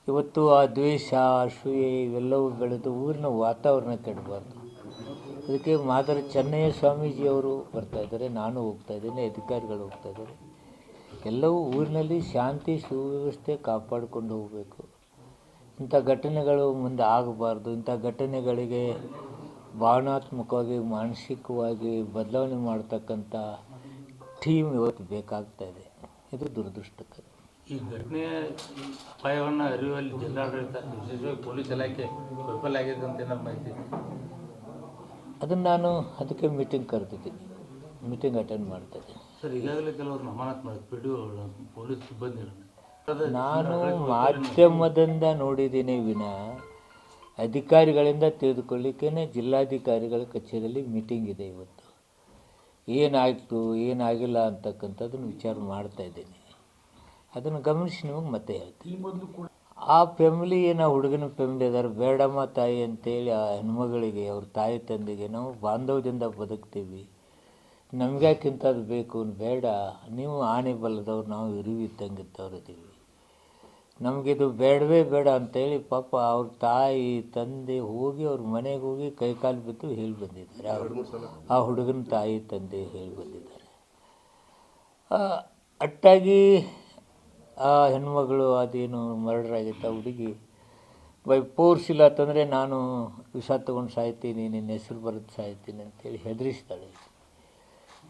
ಇವತ್ತು ಆ ದ್ವೇಷ ಅಸೂಯೆ ಇವೆಲ್ಲವೂ ಬೆಳೆದು ಊರಿನ ವಾತಾವರಣ ಕೆಡಬಾರ್ದು. ಅದಕ್ಕೆ ಮಾದರಿ ಚೆನ್ನಯ್ಯ ಸ್ವಾಮೀಜಿಯವರು ಬರ್ತಾಯಿದ್ದಾರೆ, ನಾನು ಹೋಗ್ತಾಯಿದ್ದೀನಿ, ಅಧಿಕಾರಿಗಳು ಹೋಗ್ತಾಯಿದ್ದಾರೆ. ಎಲ್ಲವೂ ಊರಿನಲ್ಲಿ ಶಾಂತಿ ಸುವ್ಯವಸ್ಥೆ ಕಾಪಾಡಿಕೊಂಡು ಹೋಗಬೇಕು. ಇಂಥ ಘಟನೆಗಳು ಮುಂದೆ ಆಗಬಾರ್ದು. ಇಂಥ ಘಟನೆಗಳಿಗೆ ಭಾವನಾತ್ಮಕವಾಗಿ ಮಾನಸಿಕವಾಗಿ ಬದಲಾವಣೆ ಮಾಡ್ತಕ್ಕಂಥ ಟೀಮ್ ಇವತ್ತು ಬೇಕಾಗ್ತಾಯಿದೆ. ಇದು ದುರದೃಷ್ಟಕರ. ಈ ಘಟನೆಯ ಅಪಾಯವನ್ನು ಅರಿಯುವಲ್ಲಿ ಜಿಲ್ಲಾಡಳಿತ ವಿಶೇಷವಾಗಿ ಪೊಲೀಸ್ ಇಲಾಖೆ ವಿಫಲ ಆಗಿದೆ ಅಂತ ಏನಾದ್ರು ಮಾಹಿತಿ? ಅದನ್ನು ನಾನು ಅದಕ್ಕೆ ಮೀಟಿಂಗ್ ಕರೆದಿದ್ದೀನಿ, ಮೀಟಿಂಗ್ ಅಟೆಂಡ್ ಮಾಡ್ತಾಯಿದ್ದೀನಿ. ಸರ್, ಈಗಾಗಲೇ ಕೆಲವರು ಅಮಾನತ್ ಮಾಡಿದ್ರು ಪಿಡಿಒಗಳು, ಪೊಲೀಸ್ ಸಿಬ್ಬಂದಿಗಳನ್ನು. ನಾನು ಮಾಧ್ಯಮದಿಂದ ನೋಡಿದ್ದೀನಿ ವಿನ ಅಧಿಕಾರಿಗಳಿಂದ ತಿಳಿದುಕೊಳ್ಳಿಕ್ಕೇ ಜಿಲ್ಲಾಧಿಕಾರಿಗಳ ಕಚೇರಿಯಲ್ಲಿ ಮೀಟಿಂಗ್ ಇದೆ ಇವತ್ತು. ಏನಾಯಿತು ಏನಾಗಿಲ್ಲ ಅಂತಕ್ಕಂಥದ್ದನ್ನು ವಿಚಾರ ಮಾಡ್ತಾಯಿದ್ದೀನಿ. ಅದನ್ನು ಗಮನಿಸಿ ನಿಮಗೆ ಮತ್ತೆ ಹೇಳ್ತೀನಿ. ಆ ಫ್ಯಾಮಿಲಿ ಏನೋ ಹುಡುಗನ ಫ್ಯಾಮಿಲಿ ಇದ್ದಾರೆ, ಬೇಡಮ್ಮ ತಾಯಿ ಅಂತೇಳಿ ಆ ಹೆಣ್ಮಗಳಿಗೆ ಅವ್ರ ತಾಯಿ ತಂದೆಗೆ ನಾವು ಬಾಂಧವ್ಯದಿಂದ ಬದುಕ್ತೀವಿ, ನಮಗ್ಯಾಕಿಂಥದ್ದು ಬೇಕು, ಬೇಡ, ನೀವು ಆಣೆ ಬಲ್ಲದವ್ರು, ನಾವು ಇರುವಿದ್ದಂಗಿದ್ದವ್ರು ಇದ್ದೀವಿ, ನಮಗಿದು ಬೇಡವೇ ಬೇಡ ಅಂತೇಳಿ ಪಾಪ ಅವ್ರ ತಾಯಿ ತಂದೆ ಹೋಗಿ ಅವ್ರ ಮನೆಗೆ ಹೋಗಿ ಕೈಕಾಲು ಬಿದ್ದು ಹೇಳಿ ಬಂದಿದ್ದಾರೆ. ಆ ಹುಡುಗನ ತಾಯಿ ತಂದೆ ಹೇಳಿ ಬಂದಿದ್ದಾರೆ. ಅಟ್ಟಾಗಿ ಆ ಹೆಣ್ಮಗಳು ಅದೇನು ಮರ್ಡರ್ ಆಗಿತ್ತು, ಆ ಹುಡುಗಿ ಬೈ ಫೋರ್ಸ್ ಇಲ್ಲ ಅಂತಂದರೆ ನಾನು ವಿಷ ತೊಗೊಂಡು ಸಾಯ್ತೀನಿ, ನಿನ್ನ ಹೆಸರು ಬರೆದು ಸಾಯ್ತೀನಿ ಅಂತೇಳಿ ಹೆದರಿಸ್ತಾಳೆ.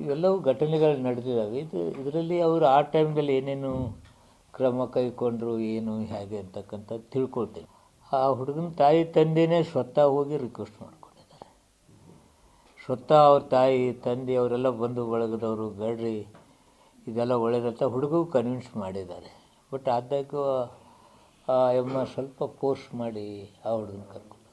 ಇವೆಲ್ಲವೂ ಘಟನೆಗಳು ನಡೆದಿದ್ದಾವೆ. ಇದರಲ್ಲಿ ಅವರು ಆ ಟೈಮ್ದಲ್ಲಿ ಏನೇನು ಕ್ರಮ ಕೈಗೊಂಡ್ರು, ಏನು ಹೇಗೆ ಅಂತಕ್ಕಂಥದ್ದು ತಿಳ್ಕೊಳ್ತೇನೆ. ಆ ಹುಡುಗನ ತಾಯಿ ತಂದೆಯೇ ಸ್ವತಃ ಹೋಗಿ ರಿಕ್ವೆಸ್ಟ್ ಮಾಡ್ಕೊಂಡಿದ್ದಾರೆ. ಸ್ವತಃ ಅವ್ರ ತಾಯಿ ತಂದೆ ಅವರೆಲ್ಲ ಬಂಧು ಬಳಗದವರು, ಬೇಡ್ರಿ ಇದೆಲ್ಲ ಒಳ್ಳೇದಂತ ಹುಡುಗಿಗೂ ಕನ್ವಿನ್ಸ್ ಮಾಡಿದ್ದಾರೆ. ಬಟ್ ಆದಾಗ್ಯೂ ಆ ಎಮ್ಮ ಸ್ವಲ್ಪ ಫೋರ್ಸ್ ಮಾಡಿ ಆ ಹುಡುಗನ ಕರ್ಕೊಂಡು